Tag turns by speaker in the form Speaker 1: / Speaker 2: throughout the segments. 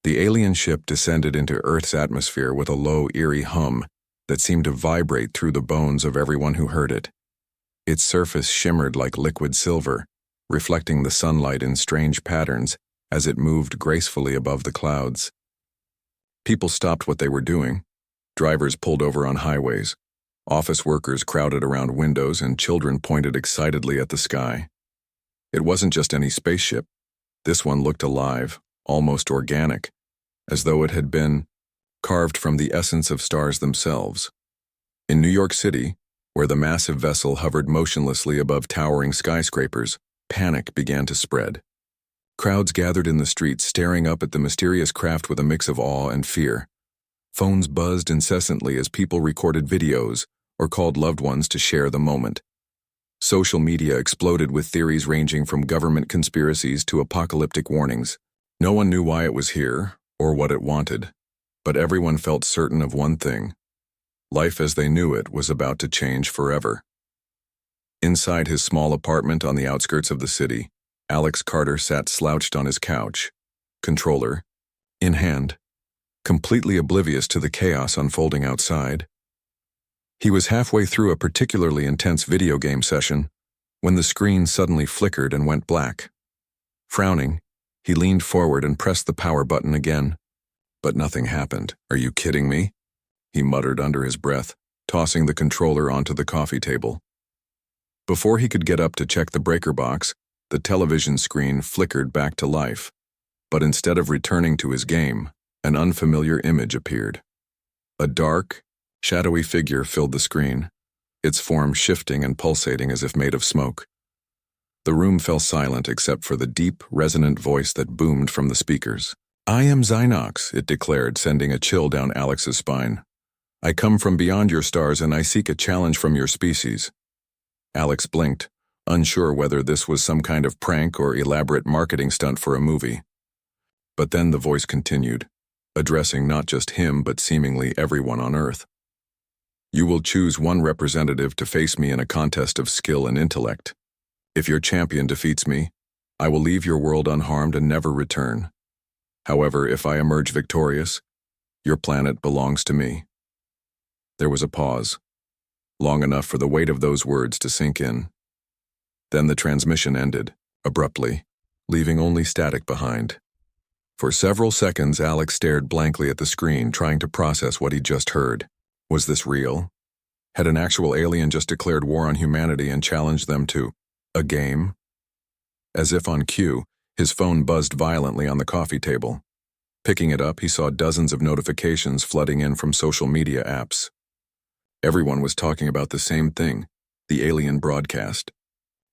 Speaker 1: The alien ship descended into Earth's atmosphere with a low, eerie hum that seemed to vibrate through the bones of everyone who heard it. Its surface shimmered like liquid silver, reflecting the sunlight in strange patterns as it moved gracefully above the clouds. People stopped what they were doing. Drivers pulled over on highways. Office workers crowded around windows, and children pointed excitedly at the sky. It wasn't just any spaceship. This one looked alive, almost organic, as though it had been carved from the essence of stars themselves. In New York City, where the massive vessel hovered motionlessly above towering skyscrapers, panic began to spread. Crowds gathered in the streets, staring up at the mysterious craft with a mix of awe and fear. Phones buzzed incessantly as people recorded videos or called loved ones to share the moment. Social media exploded with theories ranging from government conspiracies to apocalyptic warnings. No one knew why it was here or what it wanted, but everyone felt certain of one thing: life as they knew it was about to change forever. Inside his small apartment on the outskirts of the city, Alex Carter sat slouched on his couch, controller in hand, completely oblivious to the chaos unfolding outside. He was halfway through a particularly intense video game session when the screen suddenly flickered and went black. Frowning, he leaned forward and pressed the power button again. But nothing happened. "Are you kidding me?" he muttered under his breath, tossing the controller onto the coffee table. Before he could get up to check the breaker box, the television screen flickered back to life. But instead of returning to his game, an unfamiliar image appeared. A dark, shadowy figure filled the screen, its form shifting and pulsating as if made of smoke. The room fell silent except for the deep, resonant voice that boomed from the speakers. "I am Xynox," it declared, sending a chill down Alex's spine. "I come from beyond your stars and I seek a challenge from your species." Alex blinked, unsure whether this was some kind of prank or elaborate marketing stunt for a movie. But then the voice continued, addressing not just him but seemingly everyone on Earth. "You will choose one representative to face me in a contest of skill and intellect. If your champion defeats me, I will leave your world unharmed and never return. However, if I emerge victorious, your planet belongs to me." There was a pause, long enough for the weight of those words to sink in. Then the transmission ended, abruptly, leaving only static behind. For several seconds, Alex stared blankly at the screen, trying to process what he'd just heard. Was this real? Had an actual alien just declared war on humanity and challenged them to a game? As if on cue, his phone buzzed violently on the coffee table. Picking it up, he saw dozens of notifications flooding in from social media apps. Everyone was talking about the same thing, the alien broadcast.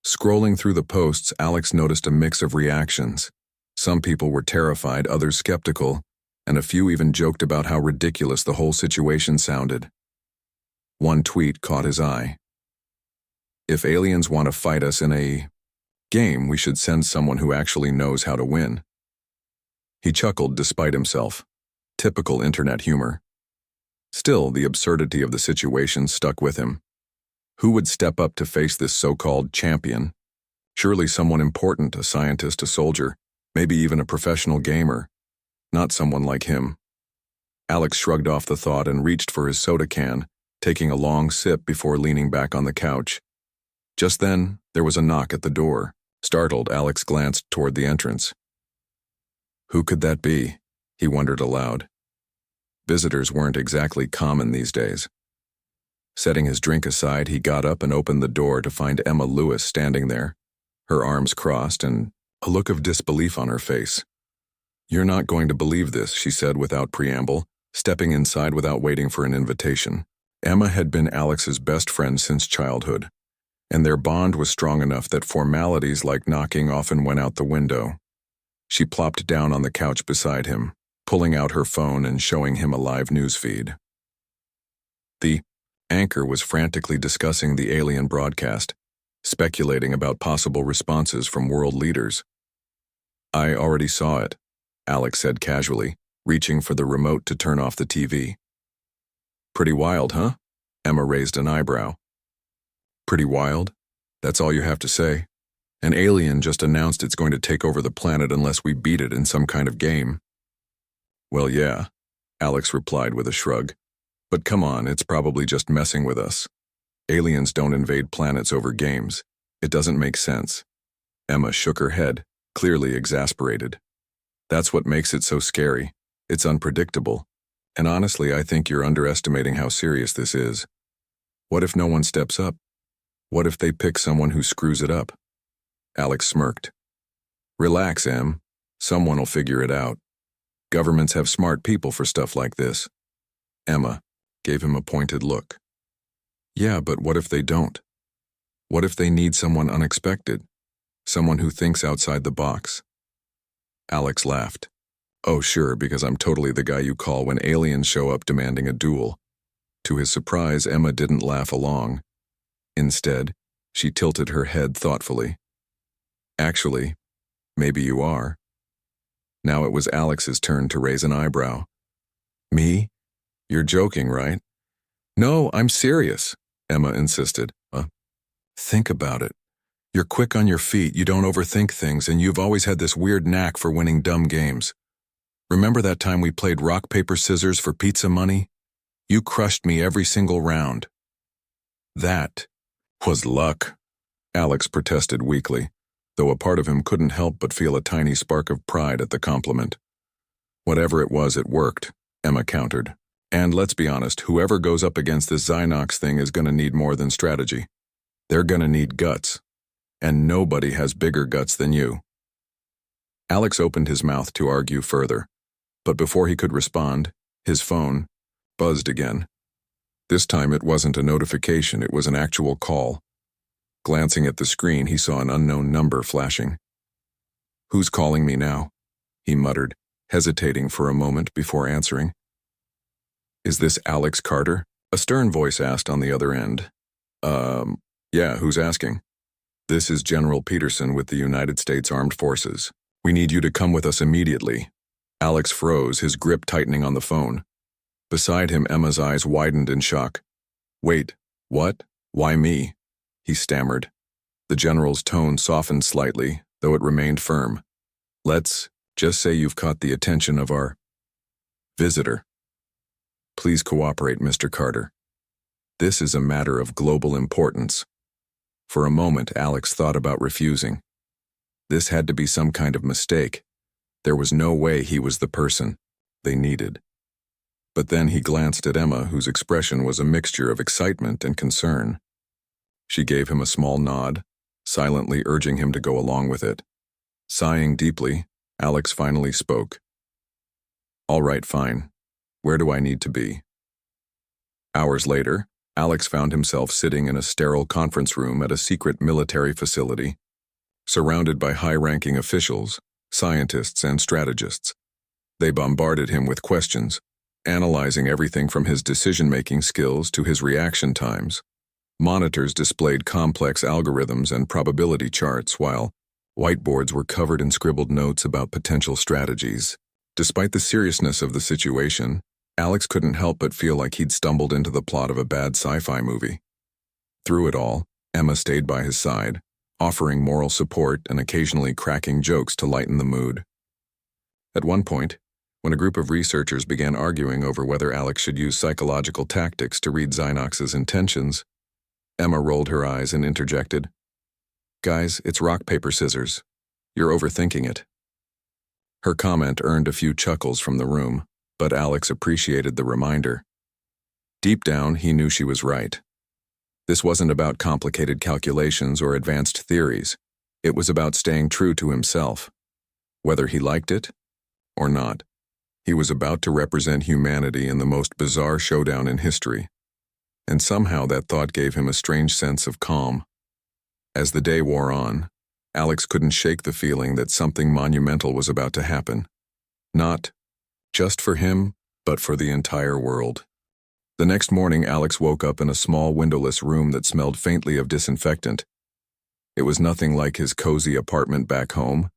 Speaker 1: Scrolling through the posts, Alex noticed a mix of reactions. Some people were terrified, others skeptical, and a few even joked about how ridiculous the whole situation sounded. One tweet caught his eye. "If aliens want to fight us in a game, we should send someone who actually knows how to win." He chuckled despite himself. Typical internet humor. Still, the absurdity of the situation stuck with him. Who would step up to face this so-called champion? Surely someone important, a scientist, a soldier, maybe even a professional gamer. Not someone like him. Alex shrugged off the thought and reached for his soda can, taking a long sip before leaning back on the couch. Just then, there was a knock at the door. Startled, Alex glanced toward the entrance. Who could that be? He wondered aloud. Visitors weren't exactly common these days. Setting his drink aside, he got up and opened the door to find Emma Lewis standing there, her arms crossed and a look of disbelief on her face. "You're not going to believe this," she said without preamble, stepping inside without waiting for an invitation. Emma had been Alex's best friend since childhood, and their bond was strong enough that formalities like knocking often went out the window. She plopped down on the couch beside him, pulling out her phone and showing him a live newsfeed. The anchor was frantically discussing the alien broadcast, speculating about possible responses from world leaders. "I already saw it," Alex said casually, reaching for the remote to turn off the TV. "Pretty wild, huh?" Emma raised an eyebrow. "Pretty wild? That's all you have to say? An alien just announced it's going to take over the planet unless we beat it in some kind of game." Well, yeah, Alex replied with a shrug. But come on, it's probably just messing with us. Aliens don't invade planets over games. It doesn't make sense. Emma shook her head, clearly exasperated. That's what makes it so scary. It's unpredictable. And honestly, I think you're underestimating how serious this is. What if no one steps up? What if they pick someone who screws it up? Alex smirked. Relax, Em. Someone will figure it out. Governments have smart people for stuff like this. Emma gave him a pointed look. Yeah, but what if they don't? What if they need someone unexpected? Someone who thinks outside the box? Alex laughed. Oh, sure, because I'm totally the guy you call when aliens show up demanding a duel. To his surprise, Emma didn't laugh along. Instead, she tilted her head thoughtfully. Actually, maybe you are. Now it was Alex's turn to raise an eyebrow. Me? You're joking, right? No, I'm serious, Emma insisted. Think about it. You're quick on your feet, you don't overthink things, and you've always had this weird knack for winning dumb games. Remember that time we played rock, paper, scissors for pizza money? You crushed me every single round. That was luck, Alex protested weakly, though a part of him couldn't help but feel a tiny spark of pride at the compliment. Whatever it was, it worked, Emma countered. And let's be honest, whoever goes up against this Xynox thing is gonna need more than strategy. They're gonna need guts. And nobody has bigger guts than you. Alex opened his mouth to argue further, but before he could respond, his phone buzzed again. This time it wasn't a notification, it was an actual call. Glancing at the screen, he saw an unknown number flashing. Who's calling me now? He muttered, hesitating for a moment before answering. Is this Alex Carter? A stern voice asked on the other end. Yeah, who's asking? This is General Peterson with the United States Armed Forces. We need you to come with us immediately. Alex froze, his grip tightening on the phone. Beside him, Emma's eyes widened in shock. Wait, what? Why me? He stammered. The general's tone softened slightly, though it remained firm. Let's just say you've caught the attention of our visitor. Please cooperate, Mr. Carter. This is a matter of global importance. For a moment, Alex thought about refusing. This had to be some kind of mistake. There was no way he was the person they needed. But then he glanced at Emma, whose expression was a mixture of excitement and concern. She gave him a small nod, silently urging him to go along with it. Sighing deeply, Alex finally spoke. All right, fine. Where do I need to be? Hours later, Alex found himself sitting in a sterile conference room at a secret military facility, surrounded by high-ranking officials, scientists, and strategists. They bombarded him with questions, analyzing everything from his decision-making skills to his reaction times. Monitors displayed complex algorithms and probability charts, while whiteboards were covered in scribbled notes about potential strategies. Despite the seriousness of the situation, Alex couldn't help but feel like he'd stumbled into the plot of a bad sci-fi movie. Through it all, Emma stayed by his side, offering moral support and occasionally cracking jokes to lighten the mood. At one point, when a group of researchers began arguing over whether Alex should use psychological tactics to read Xynox's intentions, Emma rolled her eyes and interjected, "Guys, it's rock, paper, scissors. You're overthinking it." Her comment earned a few chuckles from the room, but Alex appreciated the reminder. Deep down, he knew she was right. This wasn't about complicated calculations or advanced theories. It was about staying true to himself. Whether he liked it or not, he was about to represent humanity in the most bizarre showdown in history. And somehow that thought gave him a strange sense of calm. As the day wore on, Alex couldn't shake the feeling that something monumental was about to happen. Not just for him, but for the entire world. The next morning, Alex woke up in a small windowless room that smelled faintly of disinfectant. It was nothing like his cozy apartment back home,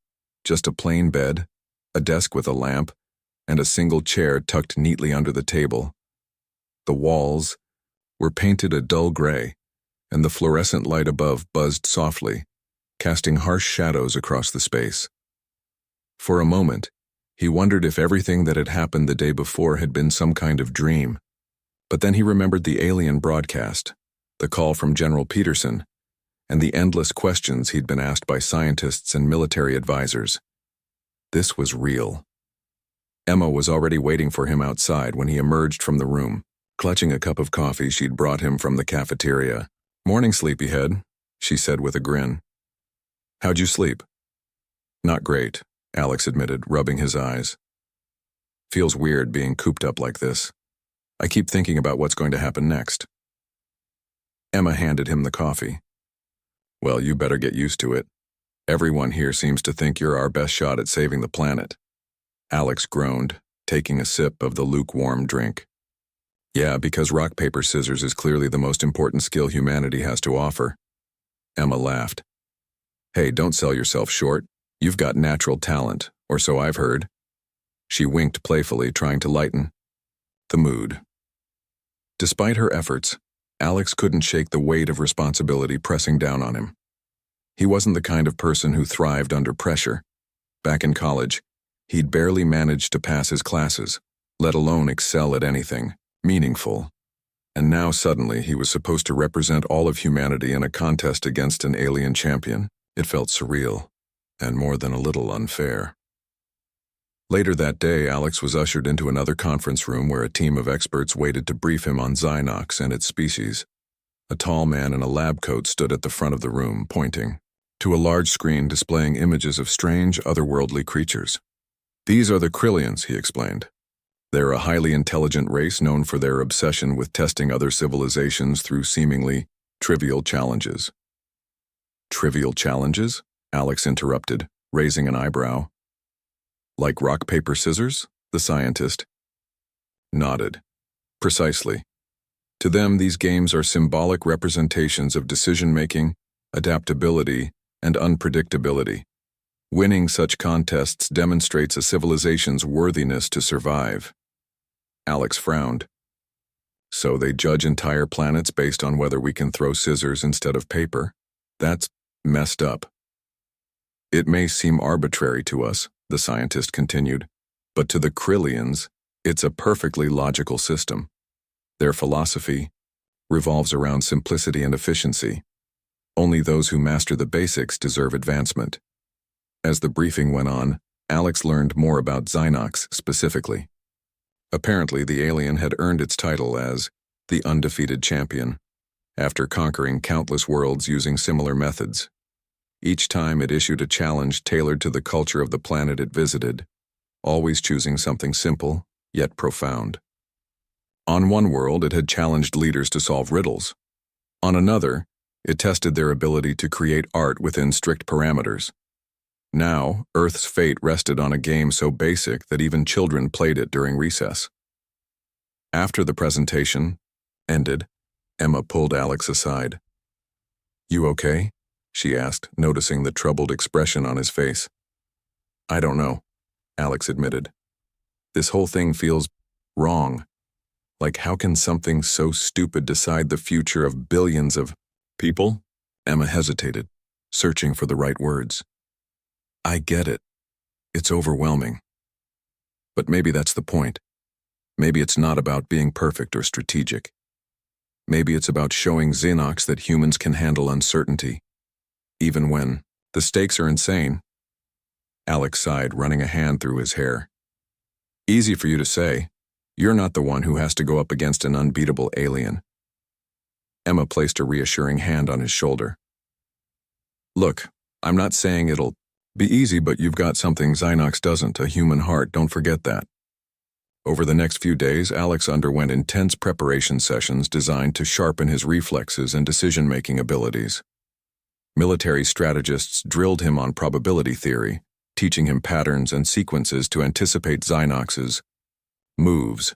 Speaker 1: just a plain bed, a desk with a lamp, and a single chair tucked neatly under the table. The walls were painted a dull gray, and the fluorescent light above buzzed softly, casting harsh shadows across the space. For a moment, He wondered if everything that had happened the day before had been some kind of dream. But then he remembered the alien broadcast, the call from General Peterson, and the endless questions he'd been asked by scientists and military advisors. This was real. Emma was already waiting for him outside when he emerged from the room, clutching a cup of coffee she'd brought him from the cafeteria. "Morning, sleepyhead," she said with a grin. "How'd you sleep?" "Not great," Alex admitted, rubbing his eyes. "Feels weird being cooped up like this. I keep thinking about what's going to happen next." Emma handed him the coffee. "Well, you better get used to it. Everyone here seems to think you're our best shot at saving the planet." Alex groaned, taking a sip of the lukewarm drink. "Yeah, because rock, paper, scissors is clearly the most important skill humanity has to offer." Emma laughed. "Hey, don't sell yourself short. You've got natural talent, or so I've heard." She winked playfully, trying to lighten the mood. Despite her efforts, Alex couldn't shake the weight of responsibility pressing down on him. He wasn't the kind of person who thrived under pressure. Back in college, he'd barely managed to pass his classes, let alone excel at anything meaningful. And now suddenly he was supposed to represent all of humanity in a contest against an alien champion. It felt surreal, and more than a little unfair. Later that day, Alex was ushered into another conference room where a team of experts waited to brief him on Xynox and its species. A tall man in a lab coat stood at the front of the room, pointing to a large screen displaying images of strange, otherworldly creatures. "These are the Krillians," he explained. "They're a highly intelligent race known for their obsession with testing other civilizations through seemingly trivial challenges." "Trivial challenges?" Alex interrupted, raising an eyebrow. "Like rock, paper, scissors?" the scientist nodded. "Precisely. To them, these games are symbolic representations of decision-making, adaptability, and unpredictability. Winning such contests demonstrates a civilization's worthiness to survive." Alex frowned. "So they judge entire planets based on whether we can throw scissors instead of paper? That's messed up." "It may seem arbitrary to us," the scientist continued, "but to the Krillians, it's a perfectly logical system. Their philosophy revolves around simplicity and efficiency. Only those who master the basics deserve advancement." As the briefing went on, Alex learned more about Xynox specifically. Apparently, the alien had earned its title as the undefeated champion, after conquering countless worlds using similar methods. Each time it issued a challenge tailored to the culture of the planet it visited, always choosing something simple, yet profound. On one world, it had challenged leaders to solve riddles. On another, it tested their ability to create art within strict parameters. Now, Earth's fate rested on a game so basic that even children played it during recess. After the presentation ended, Emma pulled Alex aside. "You okay?" she asked, noticing the troubled expression on his face. "I don't know," Alex admitted. "This whole thing feels wrong. Like, how can something so stupid decide the future of billions of people?" Emma hesitated, searching for the right words. "I get it. It's overwhelming. But maybe that's the point. Maybe it's not about being perfect or strategic. Maybe it's about showing Xynox that humans can handle uncertainty, even when the stakes are insane." Alex sighed, running a hand through his hair. "Easy for you to say. You're not the one who has to go up against an unbeatable alien." Emma placed a reassuring hand on his shoulder. "Look, I'm not saying it'll be easy, but you've got something Xynox doesn't, a human heart, don't forget that." Over the next few days, Alex underwent intense preparation sessions designed to sharpen his reflexes and decision-making abilities. Military strategists drilled him on probability theory, teaching him patterns and sequences to anticipate Xynox's moves.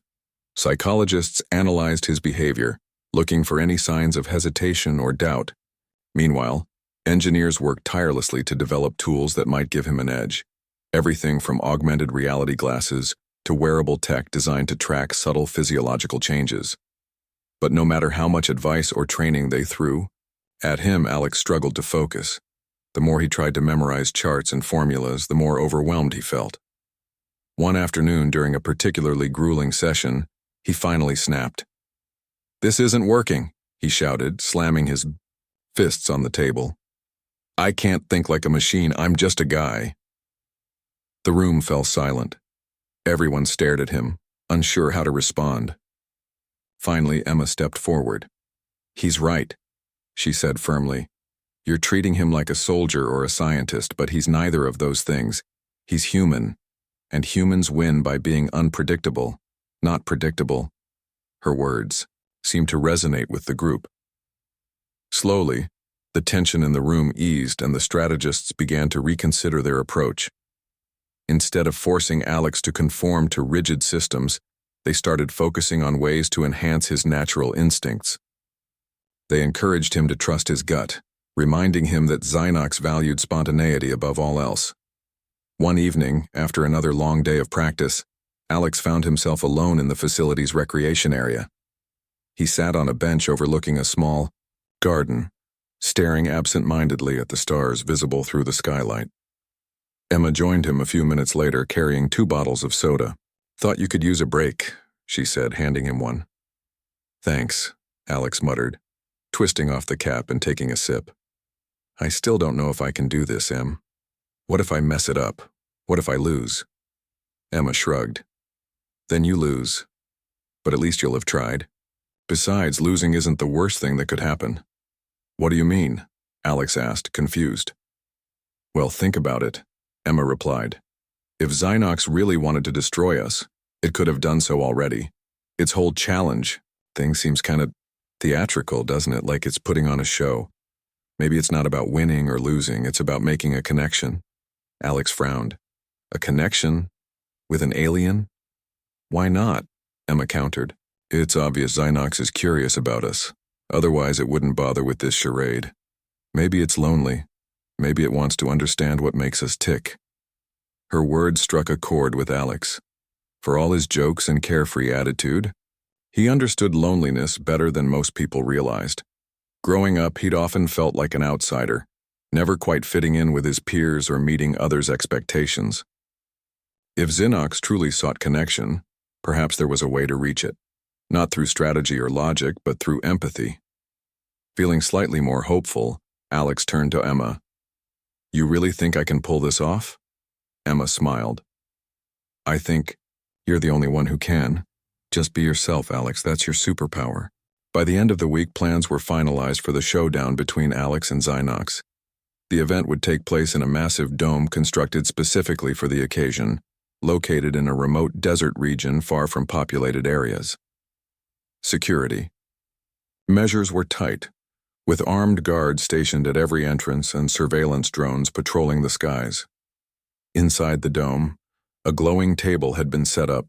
Speaker 1: Psychologists analyzed his behavior, looking for any signs of hesitation or doubt. Meanwhile, engineers worked tirelessly to develop tools that might give him an edge. Everything from augmented reality glasses to wearable tech designed to track subtle physiological changes. But no matter how much advice or training they threw at him, Alex struggled to focus. The more he tried to memorize charts and formulas, the more overwhelmed he felt. One afternoon during a particularly grueling session, he finally snapped. "This isn't working," he shouted, slamming his fists on the table. "I can't think like a machine, I'm just a guy." The room fell silent. Everyone stared at him, unsure how to respond. Finally, Emma stepped forward. "He's right," she said firmly. "You're treating him like a soldier or a scientist, but he's neither of those things. He's human, and humans win by being unpredictable, not predictable." Her words seemed to resonate with the group. Slowly, the tension in the room eased and the strategists began to reconsider their approach. Instead of forcing Alex to conform to rigid systems, they started focusing on ways to enhance his natural instincts. They encouraged him to trust his gut, reminding him that Xynox valued spontaneity above all else. One evening, after another long day of practice, Alex found himself alone in the facility's recreation area. He sat on a bench overlooking a small garden, staring absent-mindedly at the stars visible through the skylight. Emma joined him a few minutes later, carrying 2 bottles of soda. "Thought you could use a break," she said, handing him one. "Thanks," Alex muttered, twisting off the cap and taking a sip. "I still don't know if I can do this, Em. What if I mess it up? What if I lose?" Emma shrugged. "Then you lose. But at least you'll have tried. Besides, losing isn't the worst thing that could happen." "What do you mean?" Alex asked, confused. "Well, think about it," Emma replied. "If Xynox really wanted to destroy us, it could have done so already. Its whole challenge thing seems kind of theatrical, doesn't it? Like it's putting on a show. Maybe it's not about winning or losing, it's about making a connection." Alex frowned. "A connection? With an alien?" "Why not?" Emma countered. "It's obvious Xynox is curious about us. Otherwise it wouldn't bother with this charade. Maybe it's lonely. Maybe it wants to understand what makes us tick." Her words struck a chord with Alex. For all his jokes and carefree attitude, he understood loneliness better than most people realized. Growing up, he'd often felt like an outsider, never quite fitting in with his peers or meeting others' expectations. If Xynox truly sought connection, perhaps there was a way to reach it, not through strategy or logic, but through empathy. Feeling slightly more hopeful, Alex turned to Emma. "You really think I can pull this off?" Emma smiled. "I think you're the only one who can. Just be yourself, Alex, that's your superpower." By the end of the week, plans were finalized for the showdown between Alex and Xynox. The event would take place in a massive dome constructed specifically for the occasion, located in a remote desert region far from populated areas. Security. Measures were tight, with armed guards stationed at every entrance and surveillance drones patrolling the skies. Inside the dome, a glowing table had been set up,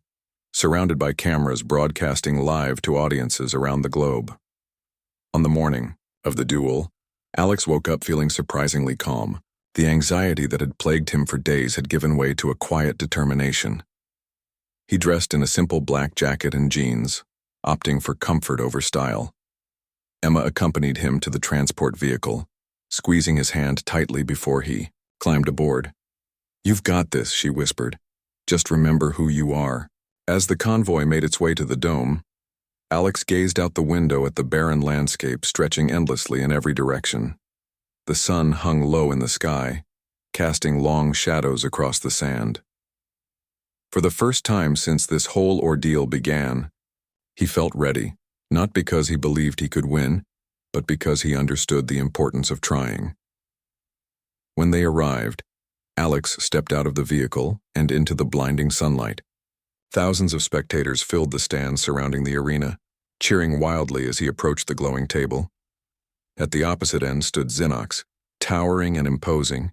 Speaker 1: surrounded by cameras broadcasting live to audiences around the globe. On the morning of the duel, Alex woke up feeling surprisingly calm. The anxiety that had plagued him for days had given way to a quiet determination. He dressed in a simple black jacket and jeans, opting for comfort over style. Emma accompanied him to the transport vehicle, squeezing his hand tightly before he climbed aboard. "You've got this," she whispered. "Just remember who you are." As the convoy made its way to the dome, Alex gazed out the window at the barren landscape stretching endlessly in every direction. The sun hung low in the sky, casting long shadows across the sand. For the first time since this whole ordeal began, he felt ready, not because he believed he could win, but because he understood the importance of trying. When they arrived, Alex stepped out of the vehicle and into the blinding sunlight. Thousands of spectators filled the stands surrounding the arena, cheering wildly as he approached the glowing table. At the opposite end stood Xynox, towering and imposing,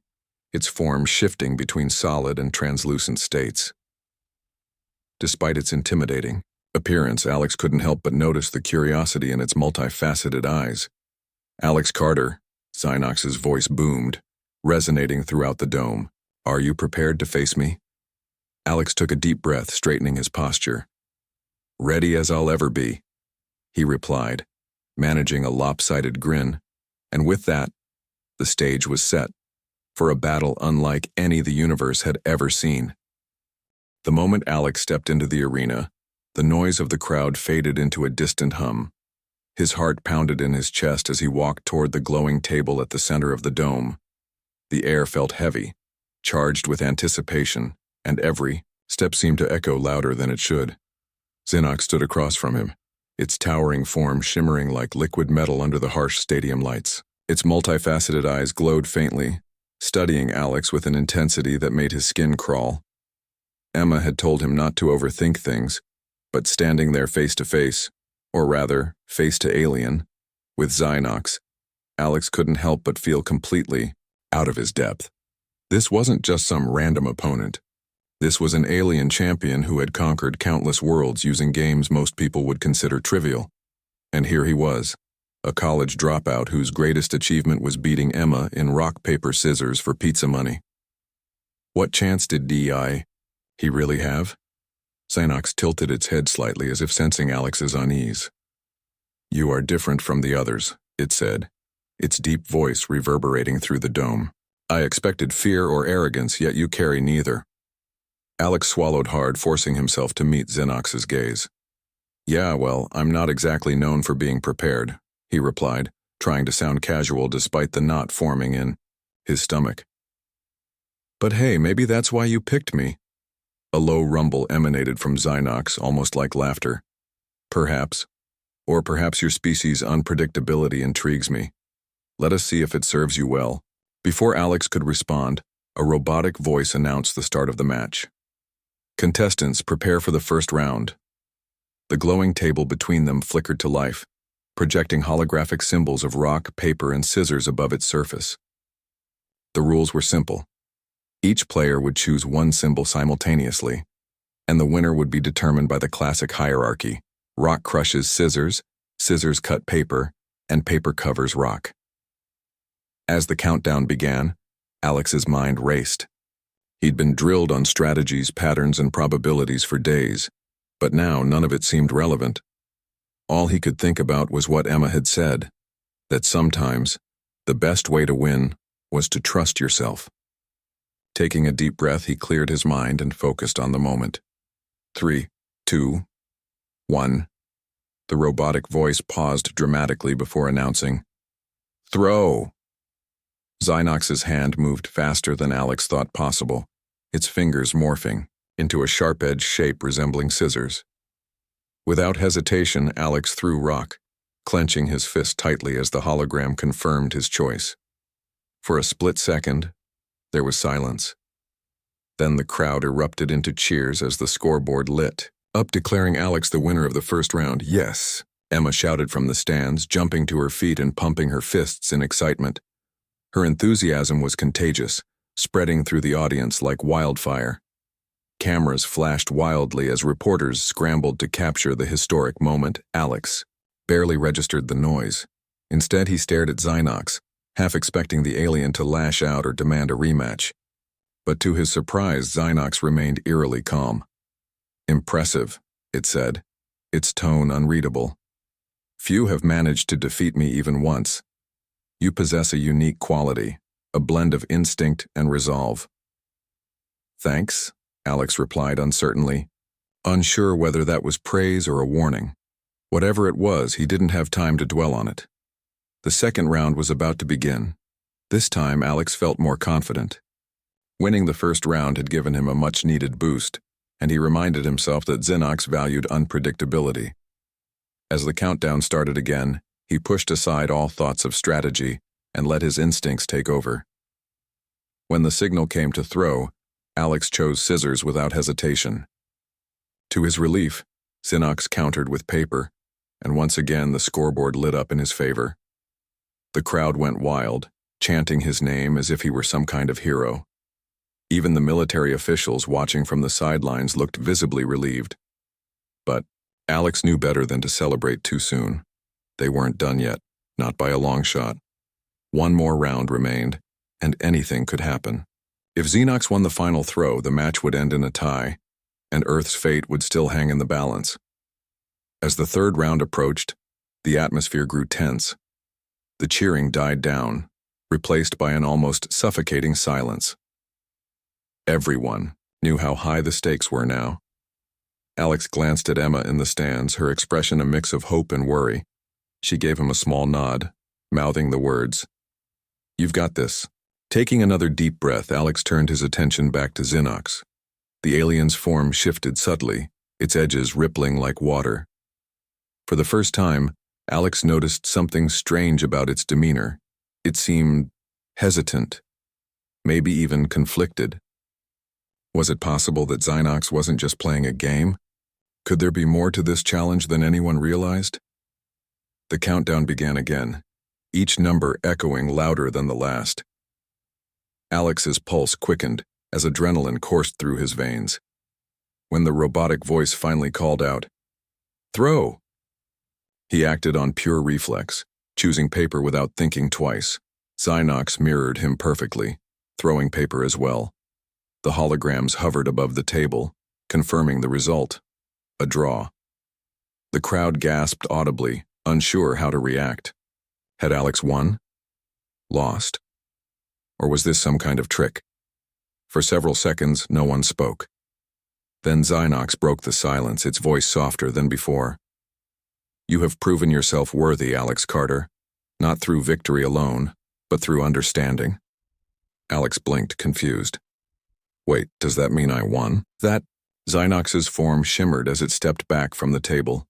Speaker 1: its form shifting between solid and translucent states. Despite its intimidating appearance, Alex couldn't help but notice the curiosity in its multifaceted eyes. "Alex Carter," Xynox's voice boomed, resonating throughout the dome. "Are you prepared to face me?" Alex took a deep breath, straightening his posture. "Ready as I'll ever be," he replied, managing a lopsided grin. And with that, the stage was set for a battle unlike any the universe had ever seen. The moment Alex stepped into the arena, the noise of the crowd faded into a distant hum. His heart pounded in his chest as he walked toward the glowing table at the center of the dome. The air felt heavy, charged with anticipation, and every step seemed to echo louder than it should. Xenox stood across from him, its towering form shimmering like liquid metal under the harsh stadium lights. Its multifaceted eyes glowed faintly, studying Alex with an intensity that made his skin crawl. Emma had told him not to overthink things, but standing there face to face, or rather, face to alien, with Xenox, Alex couldn't help but feel completely out of his depth. This wasn't just some random opponent. This was an alien champion who had conquered countless worlds using games most people would consider trivial. And here he was, a college dropout whose greatest achievement was beating Emma in rock, paper, scissors for pizza money. What chance did he really have? Xenox tilted its head slightly as if sensing Alex's unease. "You are different from the others," it said, its deep voice reverberating through the dome. "I expected fear or arrogance, yet you carry neither." Alex swallowed hard, forcing himself to meet Xenox's gaze. "Yeah, well, I'm not exactly known for being prepared," he replied, trying to sound casual despite the knot forming in his stomach. "But hey, maybe that's why you picked me." A low rumble emanated from Xenox, almost like laughter. "Perhaps. Or perhaps your species' unpredictability intrigues me. Let us see if it serves you well." Before Alex could respond, a robotic voice announced the start of the match. "Contestants, prepare for the first round." The glowing table between them flickered to life, projecting holographic symbols of rock, paper, and scissors above its surface. The rules were simple. Each player would choose one symbol simultaneously, and the winner would be determined by the classic hierarchy: rock crushes scissors, scissors cut paper, and paper covers rock. As the countdown began, Alex's mind raced. He'd been drilled on strategies, patterns, and probabilities for days, but now none of it seemed relevant. All he could think about was what Emma had said, that sometimes the best way to win was to trust yourself. Taking a deep breath, he cleared his mind and focused on the moment. 3, 2, 1. The robotic voice paused dramatically before announcing, "Throw!" Xenox's hand moved faster than Alex thought possible, its fingers morphing into a sharp-edged shape resembling scissors. Without hesitation, Alex threw rock, clenching his fist tightly as the hologram confirmed his choice. For a split second, there was silence. Then the crowd erupted into cheers as the scoreboard lit up, declaring Alex the winner of the first round. "Yes," Emma shouted from the stands, jumping to her feet and pumping her fists in excitement. Her enthusiasm was contagious, spreading through the audience like wildfire. Cameras flashed wildly as reporters scrambled to capture the historic moment. Alex barely registered the noise. Instead, he stared at Xenox, half expecting the alien to lash out or demand a rematch. But to his surprise, Xenox remained eerily calm. "Impressive," it said, its tone unreadable. "Few have managed to defeat me even once. You possess a unique quality, a blend of instinct and resolve." "Thanks," Alex replied uncertainly, unsure whether that was praise or a warning. Whatever it was, he didn't have time to dwell on it. The second round was about to begin. This time, Alex felt more confident. Winning the first round had given him a much-needed boost, and he reminded himself that Xenox valued unpredictability. As the countdown started again, he pushed aside all thoughts of strategy and let his instincts take over. When the signal came to throw, Alex chose scissors without hesitation. To his relief, Xenox countered with paper, and once again the scoreboard lit up in his favor. The crowd went wild, chanting his name as if he were some kind of hero. Even the military officials watching from the sidelines looked visibly relieved. But Alex knew better than to celebrate too soon. They weren't done yet, not by a long shot. One more round remained, and anything could happen. If Xenox won the final throw, the match would end in a tie, and Earth's fate would still hang in the balance. As the third round approached, the atmosphere grew tense. The cheering died down, replaced by an almost suffocating silence. Everyone, knew how high the stakes were now. Alex glanced at Emma in the stands, her expression a mix of hope and worry. She gave him a small nod, mouthing the words, "You've got this." Taking another deep breath, Alex turned his attention back to Xinox. The alien's form shifted subtly, its edges rippling like water. For the first time, Alex noticed something strange about its demeanor. It seemed hesitant, maybe even conflicted. Was it possible that Xinox wasn't just playing a game? Could there be more to this challenge than anyone realized? The countdown began again, each number echoing louder than the last. Alex's pulse quickened as adrenaline coursed through his veins. When the robotic voice finally called out, "Throw!" he acted on pure reflex, choosing paper without thinking twice. Xinox mirrored him perfectly, throwing paper as well. The holograms hovered above the table, confirming the result, a draw. The crowd gasped audibly, unsure how to react. Had Alex won? Lost? Or was this some kind of trick? For several seconds, no one spoke. Then Xinox broke the silence, its voice softer than before. "You have proven yourself worthy, Alex Carter, not through victory alone, but through understanding." Alex blinked, confused. "Wait, does that mean I won?" Xinox's form shimmered as it stepped back from the table.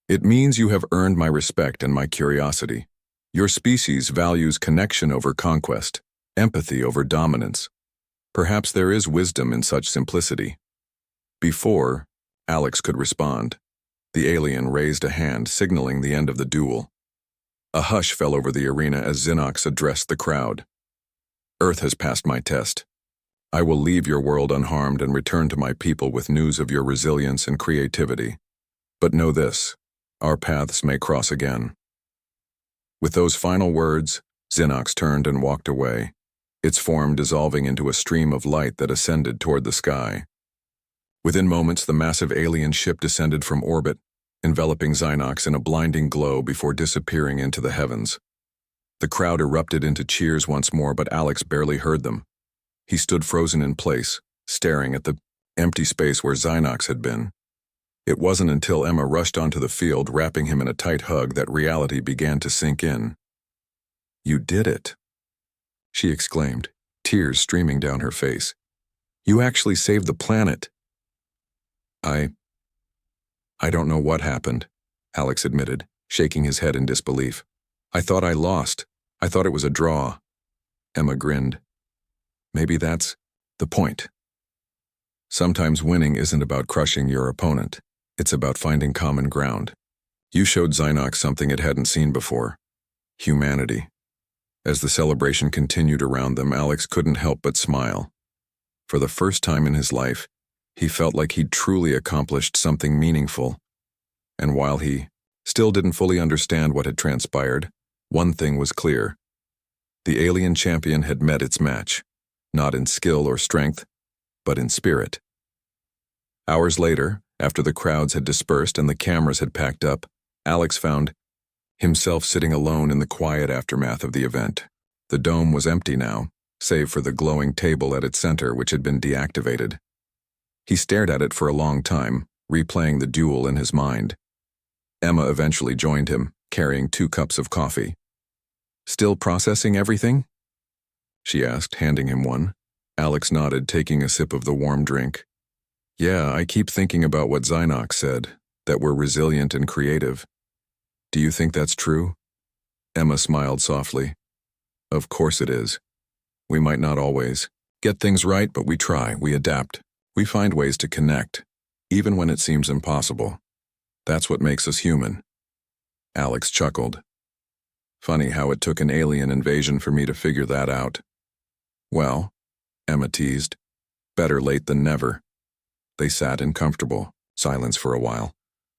Speaker 1: "It means you have earned my respect and my curiosity. Your species values connection over conquest, empathy over dominance. Perhaps there is wisdom in such simplicity." Before Alex could respond, the alien raised a hand, signaling the end of the duel. A hush fell over the arena as Xinox addressed the crowd. "Earth has passed my test. I will leave your world unharmed and return to my people with news of your resilience and creativity. But know this, our paths may cross again." With those final words, Xinox turned and walked away, its form dissolving into a stream of light that ascended toward the sky. Within moments, the massive alien ship descended from orbit, enveloping Xinox in a blinding glow before disappearing into the heavens. The crowd erupted into cheers once more, but Alex barely heard them. He stood frozen in place, staring at the empty space where Xinox had been. It wasn't until Emma rushed onto the field, wrapping him in a tight hug, that reality began to sink in. "You did it," she exclaimed, tears streaming down her face. "You actually saved the planet." I don't know what happened," Alex admitted, shaking his head in disbelief. "I thought I lost. I thought it was a draw." Emma grinned. "Maybe that's the point. Sometimes winning isn't about crushing your opponent. It's about finding common ground. You showed Xinox something it hadn't seen before. Humanity." As the celebration continued around them, Alex couldn't help but smile. For the first time in his life, he felt like he'd truly accomplished something meaningful. And while he still didn't fully understand what had transpired, one thing was clear. The alien champion had met its match, not in skill or strength, but in spirit. Hours later, after the crowds had dispersed and the cameras had packed up, Alex found himself sitting alone in the quiet aftermath of the event. The dome was empty now, save for the glowing table at its center, which had been deactivated. He stared at it for a long time, replaying the duel in his mind. Emma eventually joined him, carrying 2 cups of coffee. "Still processing everything?" she asked, handing him one. Alex nodded, taking a sip of the warm drink. "Yeah, I keep thinking about what Xinox said, that we're resilient and creative. Do you think that's true?" Emma smiled softly. "Of course it is. We might not always get things right, but we try, we adapt. We find ways to connect, even when it seems impossible. That's what makes us human." Alex chuckled. "Funny how it took an alien invasion for me to figure that out." "Well," Emma teased, "better late than never." They sat in comfortable silence for a while,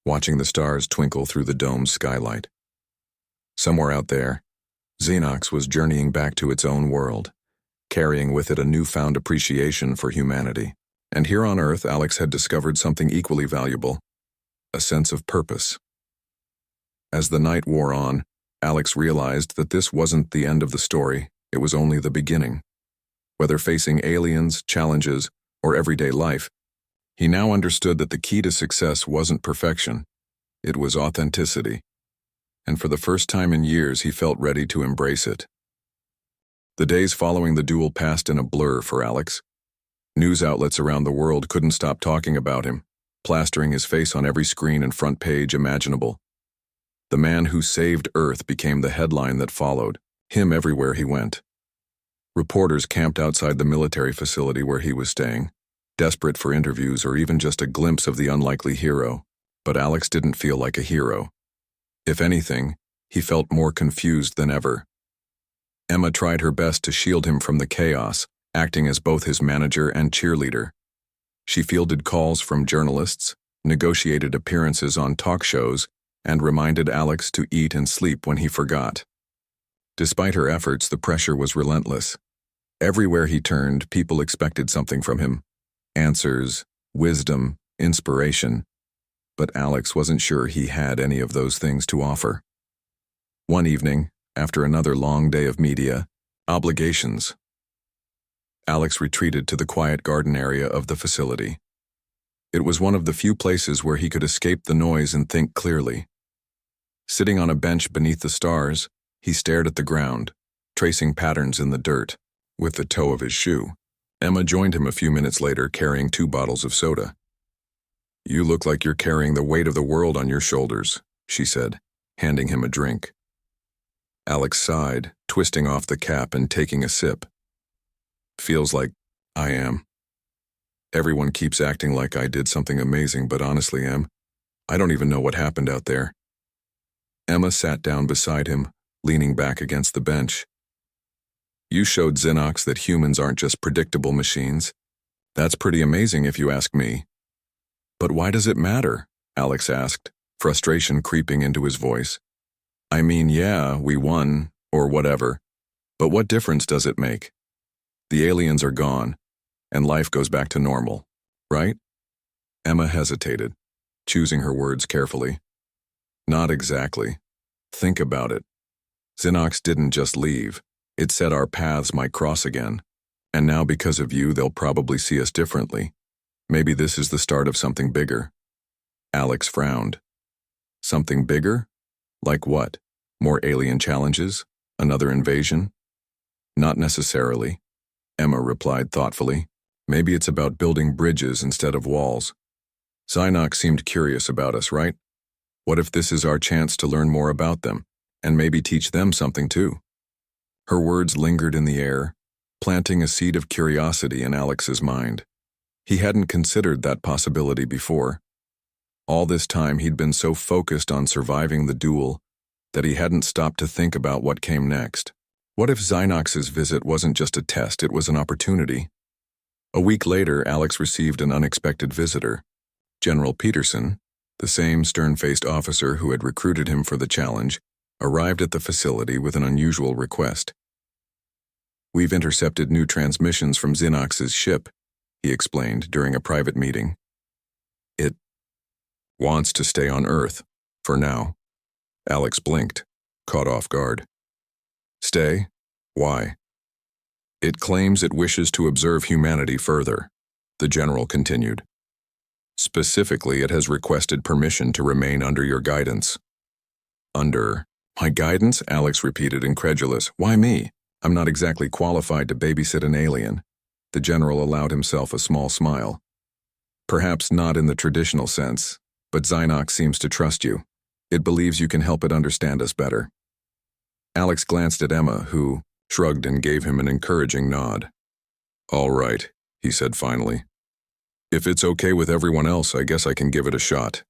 Speaker 1: watching the stars twinkle through the dome's skylight. Somewhere out there, Xenox was journeying back to its own world, carrying with it a newfound appreciation for humanity. And here on Earth, Alex had discovered something equally valuable, a sense of purpose. As the night wore on, Alex realized that this wasn't the end of the story, it was only the beginning. Whether facing aliens, challenges, or everyday life. He now understood that the key to success wasn't perfection, it was authenticity. And for the first time in years, he felt ready to embrace it. The days following the duel passed in a blur for Alex. News outlets around the world couldn't stop talking about him, plastering his face on every screen and front page imaginable. The man who saved Earth became the headline that followed, him everywhere he went. Reporters camped outside the military facility where he was staying, desperate for interviews or even just a glimpse of the unlikely hero. But Alex didn't feel like a hero. If anything, he felt more confused than ever. Emma tried her best to shield him from the chaos, acting as both his manager and cheerleader. She fielded calls from journalists, negotiated appearances on talk shows, and reminded Alex to eat and sleep when he forgot. Despite her efforts, the pressure was relentless. Everywhere he turned, people expected something from him. Answers, wisdom, inspiration. But Alex wasn't sure he had any of those things to offer. One evening, after another long day of media, obligations, Alex retreated to the quiet garden area of the facility. It was one of the few places where he could escape the noise and think clearly. Sitting on a bench beneath the stars, he stared at the ground, tracing patterns in the dirt with the toe of his shoe. Emma joined him a few minutes later, carrying 2 bottles of soda. "You look like you're carrying the weight of the world on your shoulders," she said, handing him a drink. Alex sighed, twisting off the cap and taking a sip. "Feels like I am. Everyone keeps acting like I did something amazing, but honestly, Em, I don't even know what happened out there." Emma sat down beside him, leaning back against the bench. "You showed Xenox that humans aren't just predictable machines. That's pretty amazing if you ask me." "But why does it matter?" Alex asked, frustration creeping into his voice. "I mean, yeah, we won, or whatever, but what difference does it make? The aliens are gone, and life goes back to normal, right?" Emma hesitated, choosing her words carefully. "Not exactly. Think about it. Xenox didn't just leave. It said our paths might cross again. And now because of you, they'll probably see us differently. Maybe this is the start of something bigger." Alex frowned. "Something bigger? Like what? More alien challenges? Another invasion?" "Not necessarily," Emma replied thoughtfully. "Maybe it's about building bridges instead of walls. Xenox seemed curious about us, right? What if this is our chance to learn more about them, and maybe teach them something too?" Her words lingered in the air, planting a seed of curiosity in Alex's mind. He hadn't considered that possibility before. All this time he'd been so focused on surviving the duel that he hadn't stopped to think about what came next. What if Xenox's visit wasn't just a test, it was an opportunity? A week later, Alex received an unexpected visitor. General Peterson, the same stern-faced officer who had recruited him for the challenge, arrived at the facility with an unusual request. "We've intercepted new transmissions from Xenox's ship," he explained during a private meeting. "It wants to stay on Earth, for now." Alex blinked, caught off guard. "Stay? Why?" "It claims it wishes to observe humanity further," the general continued. "Specifically, it has requested permission to remain under your guidance." "Under my guidance?" Alex repeated, incredulous. "Why me? I'm not exactly qualified to babysit an alien." The general allowed himself a small smile. "Perhaps not in the traditional sense, but Xenox seems to trust you. It believes you can help it understand us better." Alex glanced at Emma, who shrugged and gave him an encouraging nod. "All right," he said finally. "If it's okay with everyone else, I guess I can give it a shot.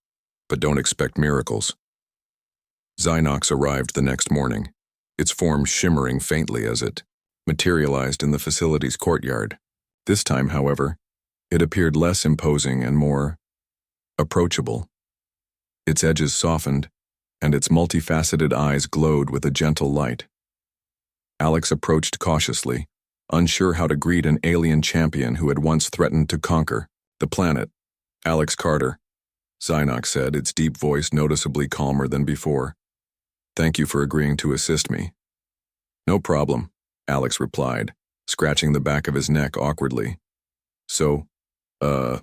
Speaker 1: But don't expect miracles." Xenox arrived the next morning, its form shimmering faintly as it materialized in the facility's courtyard. This time, however, it appeared less imposing and more approachable. Its edges softened, and its multifaceted eyes glowed with a gentle light. Alex approached cautiously, unsure how to greet an alien champion who had once threatened to conquer the planet. "Alex Carter," Xenox said, its deep voice noticeably calmer than before. "Thank you for agreeing to assist me." "No problem," Alex replied, scratching the back of his neck awkwardly. "So, Uh,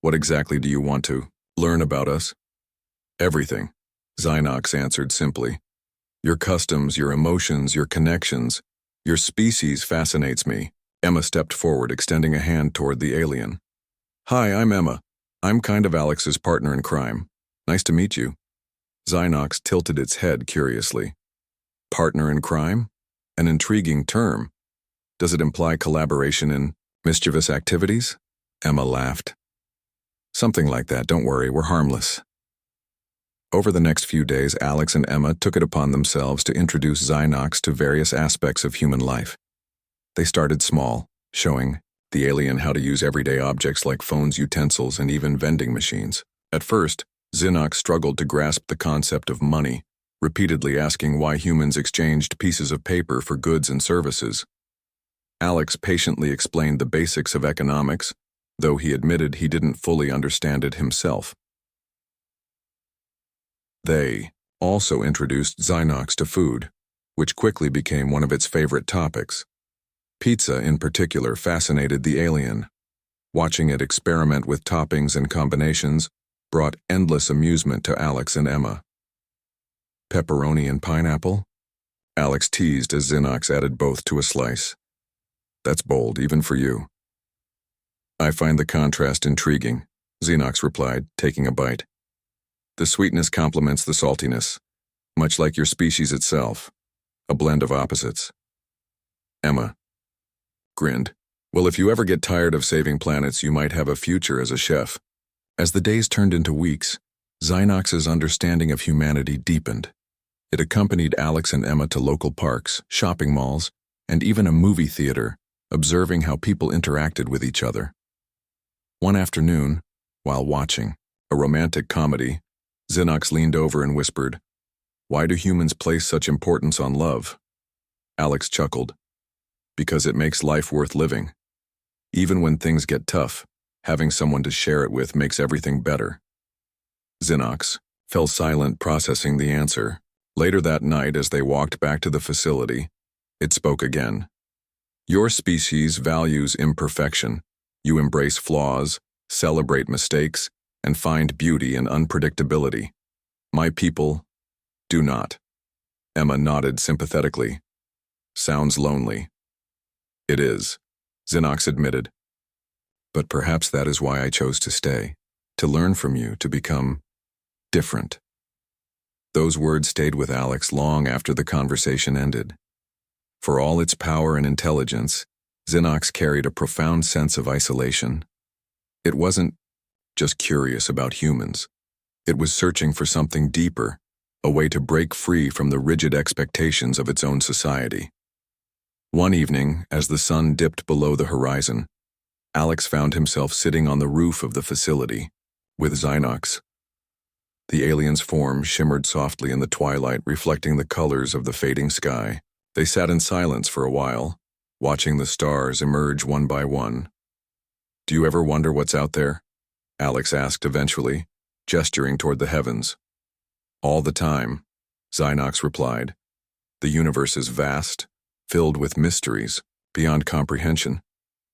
Speaker 1: what exactly do you want to learn about us? Everything, Xynox answered simply. Your customs, your emotions, your connections, your species fascinates me. Emma stepped forward, extending a hand toward the alien. Hi, I'm Emma. I'm kind of Alex's partner in crime. Nice to meet you. Xynox tilted its head curiously. Partner in crime? An intriguing term. Does it imply collaboration in mischievous activities? Emma laughed. Something like that, don't worry, we're harmless. Over the next few days, Alex and Emma took it upon themselves to introduce Xynox to various aspects of human life. They started small, showing the alien how to use everyday objects like phones, utensils, and even vending machines. At first, Xynox struggled to grasp the concept of money, repeatedly asking why humans exchanged pieces of paper for goods and services. Alex patiently explained the basics of economics, though he admitted he didn't fully understand it himself. They also introduced Xynox to food, which quickly became one of its favorite topics. Pizza, in particular, fascinated the alien. Watching it experiment with toppings and combinations brought endless amusement to Alex and Emma. Pepperoni and pineapple? Alex teased as Xynox added both to a slice. That's bold, even for you. I find the contrast intriguing, Xynox replied, taking a bite. The sweetness complements the saltiness, much like your species itself, a blend of opposites. Emma grinned. Well, if you ever get tired of saving planets, you might have a future as a chef. As the days turned into weeks, Xynox's understanding of humanity deepened. It accompanied Alex and Emma to local parks, shopping malls, and even a movie theater, observing how people interacted with each other. One afternoon, while watching a romantic comedy, Xynox leaned over and whispered, "Why do humans place such importance on love?" Alex chuckled. Because it makes life worth living. Even when things get tough, having someone to share it with makes everything better. Xynox fell silent, processing the answer. Later that night, as they walked back to the facility, it spoke again. Your species values imperfection. You embrace flaws, celebrate mistakes, and find beauty in unpredictability. My people do not. Emma nodded sympathetically. Sounds lonely. It is, Xynox admitted. But perhaps that is why I chose to stay, to learn from you, to become different. Those words stayed with Alex long after the conversation ended. For all its power and intelligence, Xynox carried a profound sense of isolation. It wasn't just curious about humans. It was searching for something deeper, a way to break free from the rigid expectations of its own society. One evening, as the sun dipped below the horizon, Alex found himself sitting on the roof of the facility, with Xynox. The alien's form shimmered softly in the twilight, reflecting the colors of the fading sky. They sat in silence for a while, watching the stars emerge one by one. Do you ever wonder what's out there? Alex asked eventually, gesturing toward the heavens. All the time, Xynox replied. The universe is vast, filled with mysteries, beyond comprehension.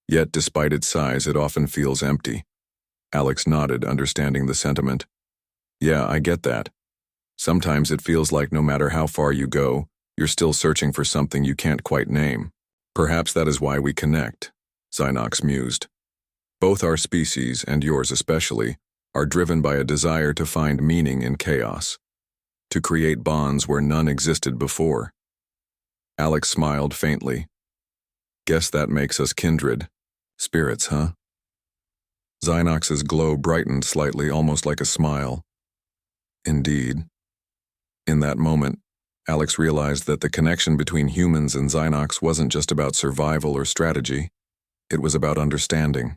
Speaker 1: Yet, despite its size, it often feels empty. Alex nodded, understanding the sentiment. Yeah, I get that. Sometimes it feels like no matter how far you go, you're still searching for something you can't quite name. Perhaps that is why we connect, Xynox mused. Both our species, and yours especially, are driven by a desire to find meaning in chaos, to create bonds where none existed before. Alex smiled faintly. Guess that makes us kindred. Spirits, huh? Xynox's glow brightened slightly, almost like a smile. Indeed. In that moment, Alex realized that the connection between humans and Xynox wasn't just about survival or strategy. It was about understanding.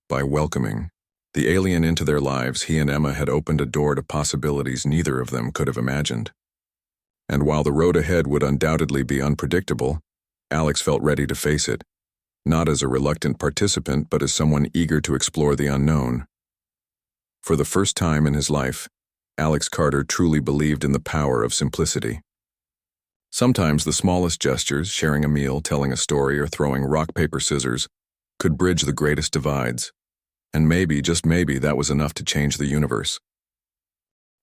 Speaker 1: By welcoming the alien into their lives, he and Emma had opened a door to possibilities neither of them could have imagined. And while the road ahead would undoubtedly be unpredictable, Alex felt ready to face it, not as a reluctant participant, but as someone eager to explore the unknown. For the first time in his life, Alex Carter truly believed in the power of simplicity. Sometimes the smallest gestures, sharing a meal, telling a story, or throwing rock, paper, scissors, could bridge the greatest divides. And maybe, just maybe, that was enough to change the universe.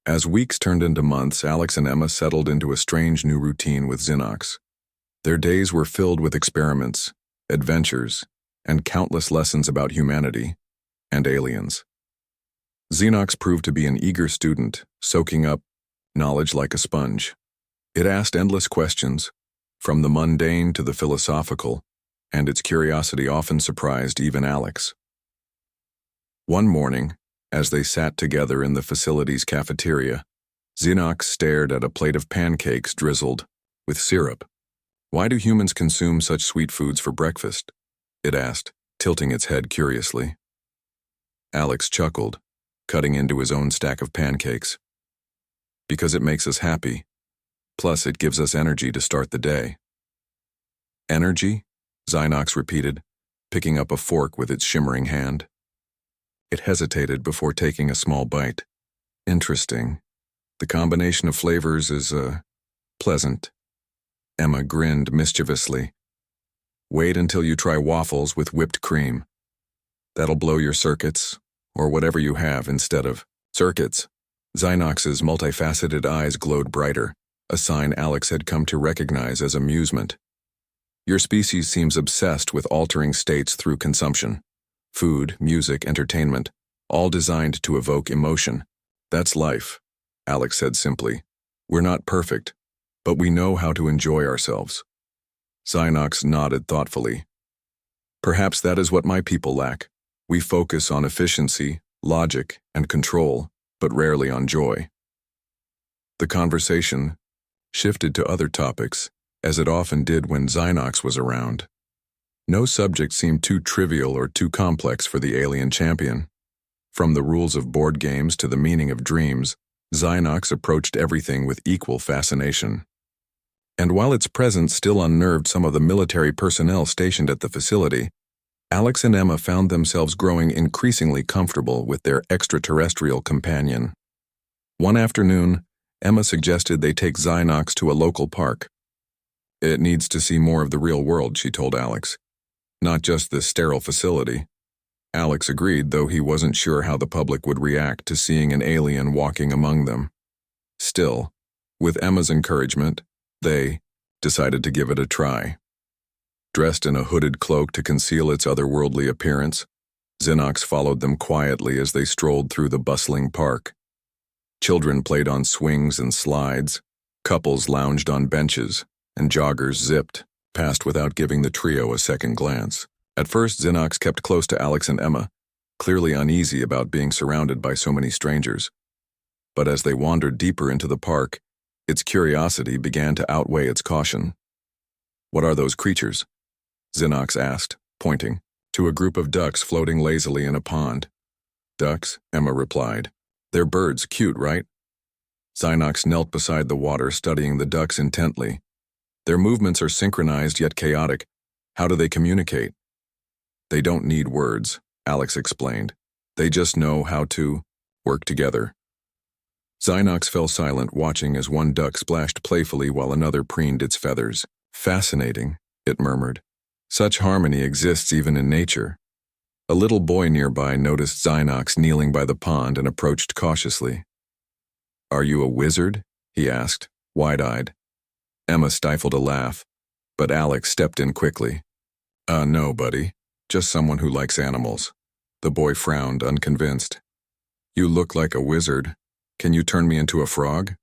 Speaker 1: As weeks turned into months, Alex and Emma settled into a strange new routine with Xenox. Their days were filled with experiments, adventures, and countless lessons about humanity and aliens. Xenox proved to be an eager student, soaking up knowledge like a sponge. It asked endless questions, from the mundane to the philosophical, and its curiosity often surprised even Alex. One morning, as they sat together in the facility's cafeteria, Xenox stared at a plate of pancakes drizzled with syrup. "Why do humans consume such sweet foods for breakfast?" it asked, tilting its head curiously. Alex chuckled, cutting into his own stack of pancakes. "Because it makes us happy. Plus, it gives us energy to start the day." "Energy?" Xenox repeated, picking up a fork with its shimmering hand. It hesitated before taking a small bite. "Interesting. The combination of flavors is, pleasant." Emma grinned mischievously. "Wait until you try waffles with whipped cream. That'll blow your circuits, or whatever you have instead of circuits." Xenox's multifaceted eyes glowed brighter, a sign Alex had come to recognize as amusement. "Your species seems obsessed with altering states through consumption. Food, music, entertainment, all designed to evoke emotion. That's life," Alex said simply. "We're not perfect, but we know how to enjoy ourselves." Xenox nodded thoughtfully. "Perhaps that is what my people lack. We focus on efficiency, logic, and control, but rarely on joy." The conversation shifted to other topics, as it often did when Xenox was around. No subject seemed too trivial or too complex for the alien champion. From the rules of board games to the meaning of dreams, Xenox approached everything with equal fascination. And while its presence still unnerved some of the military personnel stationed at the facility, Alex and Emma found themselves growing increasingly comfortable with their extraterrestrial companion. One afternoon, Emma suggested they take Xenox to a local park. "It needs to see more of the real world," she told Alex. "Not just this sterile facility." Alex agreed, though he wasn't sure how the public would react to seeing an alien walking among them. Still, with Emma's encouragement, they decided to give it a try. Dressed in a hooded cloak to conceal its otherworldly appearance, Xenox followed them quietly as they strolled through the bustling park. Children played on swings and slides, couples lounged on benches, and joggers zipped past without giving the trio a second glance. At first, Xenox kept close to Alex and Emma, clearly uneasy about being surrounded by so many strangers. But as they wandered deeper into the park, its curiosity began to outweigh its caution. "What are those creatures?" Xenox asked, pointing to a group of ducks floating lazily in a pond. "Ducks," Emma replied. "They're birds, cute, right?" Xenox knelt beside the water, studying the ducks intently. "Their movements are synchronized yet chaotic. How do they communicate?" "They don't need words," Alex explained. "They just know how to work together." Xenox fell silent, watching as one duck splashed playfully while another preened its feathers. "Fascinating," it murmured. "Such harmony exists even in nature." A little boy nearby noticed Xenox kneeling by the pond and approached cautiously. "Are you a wizard?" he asked, wide-eyed. Emma stifled a laugh, but Alex stepped in quickly. No, buddy. Just someone who likes animals." The boy frowned, unconvinced. "You look like a wizard. Can you turn me into a frog?"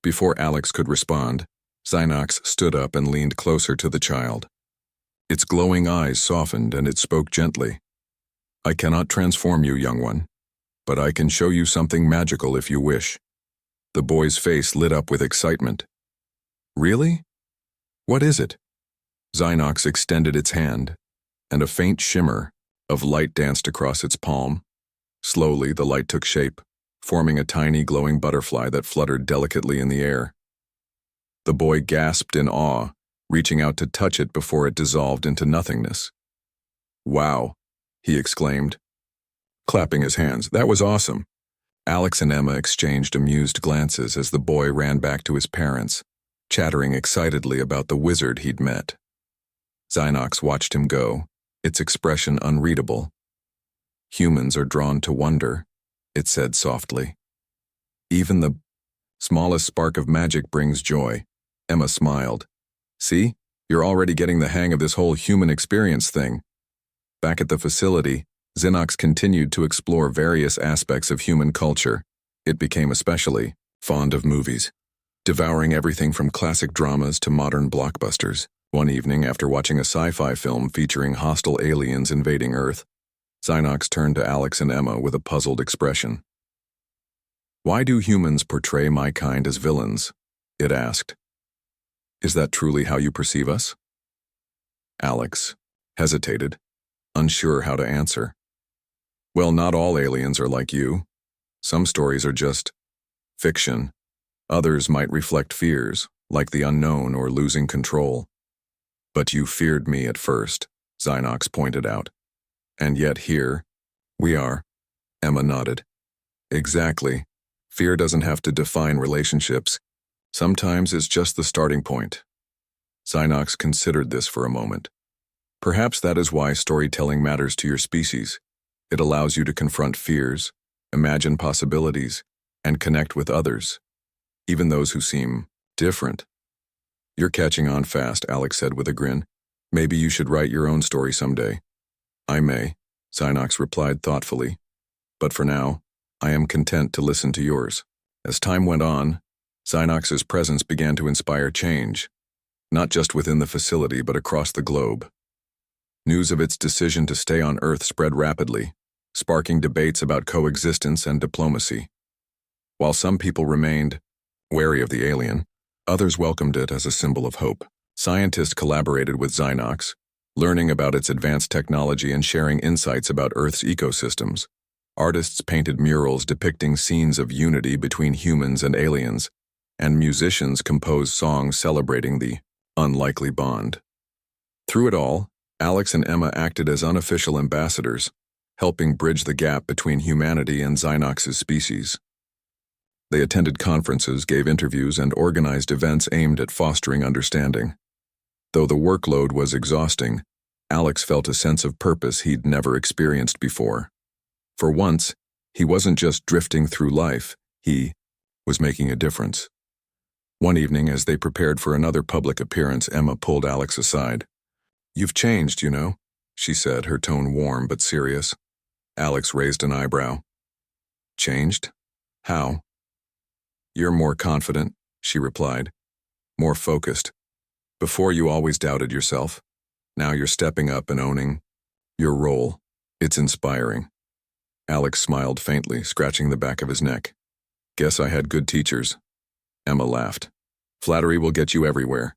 Speaker 1: Before Alex could respond, Xenox stood up and leaned closer to the child. Its glowing eyes softened and it spoke gently. "I cannot transform you, young one, but I can show you something magical if you wish." The boy's face lit up with excitement. "Really? What is it?" Xenox extended its hand, and a faint shimmer of light danced across its palm. Slowly, the light took shape, forming a tiny glowing butterfly that fluttered delicately in the air. The boy gasped in awe, reaching out to touch it before it dissolved into nothingness. "Wow," he exclaimed, clapping his hands. "That was awesome." Alex and Emma exchanged amused glances as the boy ran back to his parents, chattering excitedly about the wizard he'd met. Xenox watched him go, its expression unreadable. Humans are drawn to wonder, it said softly. Even the smallest spark of magic brings joy. Emma smiled. See, you're already getting the hang of this whole human experience thing. Back at the facility, Xenox continued to explore various aspects of human culture. It became especially fond of movies, devouring everything from classic dramas to modern blockbusters. One evening, after watching a sci-fi film featuring hostile aliens invading Earth, Xenox turned to Alex and Emma with a puzzled expression. "Why do humans portray my kind as villains?" it asked. "Is that truly how you perceive us?" Alex hesitated, unsure how to answer. "Well, not all aliens are like you. Some stories are just fiction. Others might reflect fears, like the unknown or losing control. But you feared me at first," Xenox pointed out. "And yet here we are." Emma nodded. "Exactly. Fear doesn't have to define relationships. Sometimes it's just the starting point." Xenox considered this for a moment. "Perhaps that is why storytelling matters to your species. It allows you to confront fears, imagine possibilities, and connect with others, even those who seem different." "You're catching on fast," Alex said with a grin. "Maybe you should write your own story someday." "I may," Xenox replied thoughtfully. "But for now, I am content to listen to yours." As time went on, Xenox's presence began to inspire change, not just within the facility but across the globe. News of its decision to stay on Earth spread rapidly, sparking debates about coexistence and diplomacy. While some people remained wary of the alien, others welcomed it as a symbol of hope. Scientists collaborated with Xenox, learning about its advanced technology and sharing insights about Earth's ecosystems. Artists painted murals depicting scenes of unity between humans and aliens, and musicians composed songs celebrating the unlikely bond. Through it all, Alex and Emma acted as unofficial ambassadors, helping bridge the gap between humanity and Xenox's species. They attended conferences, gave interviews, and organized events aimed at fostering understanding. Though the workload was exhausting, Alex felt a sense of purpose he'd never experienced before. For once, he wasn't just drifting through life, he was making a difference. One evening, as they prepared for another public appearance, Emma pulled Alex aside. "You've changed, you know," she said, her tone warm but serious. Alex raised an eyebrow. "Changed? How?" "You're more confident," she replied. "More focused. Before you always doubted yourself. Now you're stepping up and owning your role. It's inspiring." Alex smiled faintly, scratching the back of his neck. "Guess I had good teachers." Emma laughed. "Flattery will get you everywhere."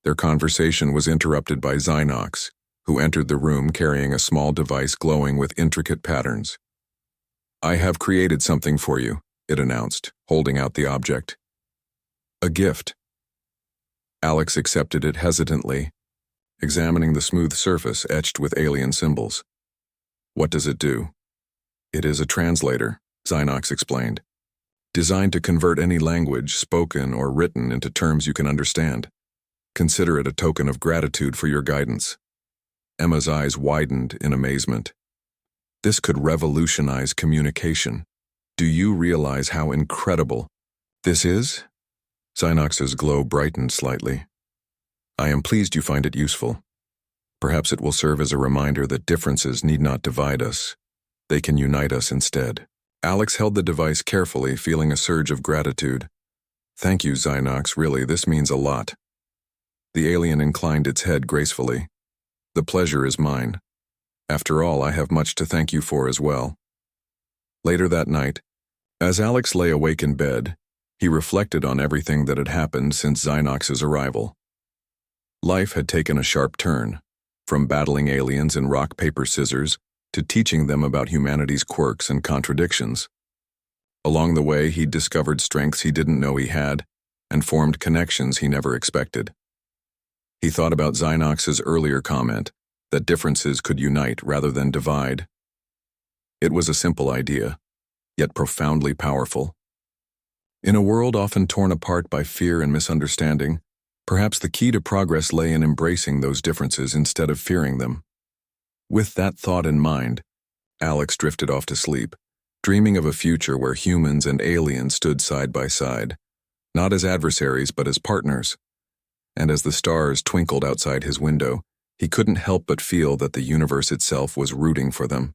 Speaker 1: Their conversation was interrupted by Xenox, who entered the room carrying a small device glowing with intricate patterns. "I have created something for you," it announced, holding out the object. "A gift." Alex accepted it hesitantly, examining the smooth surface etched with alien symbols. "What does it do?" "It is a translator," Xenox explained, "designed to convert any language, spoken or written, into terms you can understand. Consider it a token of gratitude for your guidance." Emma's eyes widened in amazement. "This could revolutionize communication. Do you realize how incredible this is?" Xenox's glow brightened slightly. "I am pleased you find it useful. Perhaps it will serve as a reminder that differences need not divide us. They can unite us instead." Alex held the device carefully, feeling a surge of gratitude. "Thank you, Xenox, really, this means a lot." The alien inclined its head gracefully. "The pleasure is mine. After all, I have much to thank you for as well." Later that night, as Alex lay awake in bed, he reflected on everything that had happened since Xenox's arrival. Life had taken a sharp turn, from battling aliens in rock, paper, scissors, to teaching them about humanity's quirks and contradictions. Along the way, he'd discovered strengths he didn't know he had, and formed connections he never expected. He thought about Xenox's earlier comment, that differences could unite rather than divide. It was a simple idea, yet profoundly powerful. In a world often torn apart by fear and misunderstanding, perhaps the key to progress lay in embracing those differences instead of fearing them. With that thought in mind, Alex drifted off to sleep, dreaming of a future where humans and aliens stood side by side, not as adversaries but as partners. And as the stars twinkled outside his window, he couldn't help but feel that the universe itself was rooting for them.